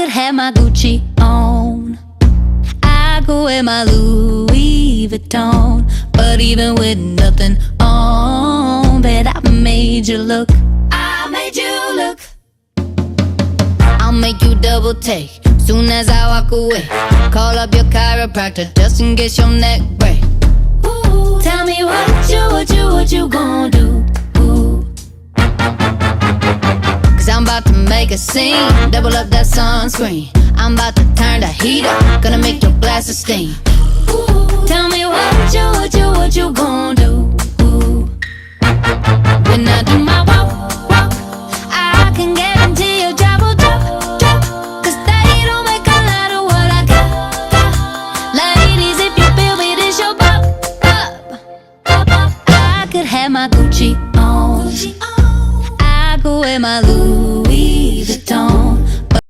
could have my Gucci on, I could wear my Louis Vuitton. But even with nothing on, bet I made you look. I made you look. I'll make you double take soon as I walk away. Call up your chiropractor just in case your neck break. Ooh, tell me what you gonna do? Ooh. Cause I'm about to make a scene, double up that sunscreen. I'm about to turn the heat up, gonna make your glasses steam. Ooh, tell me what you gonna do? Ooh. When I do my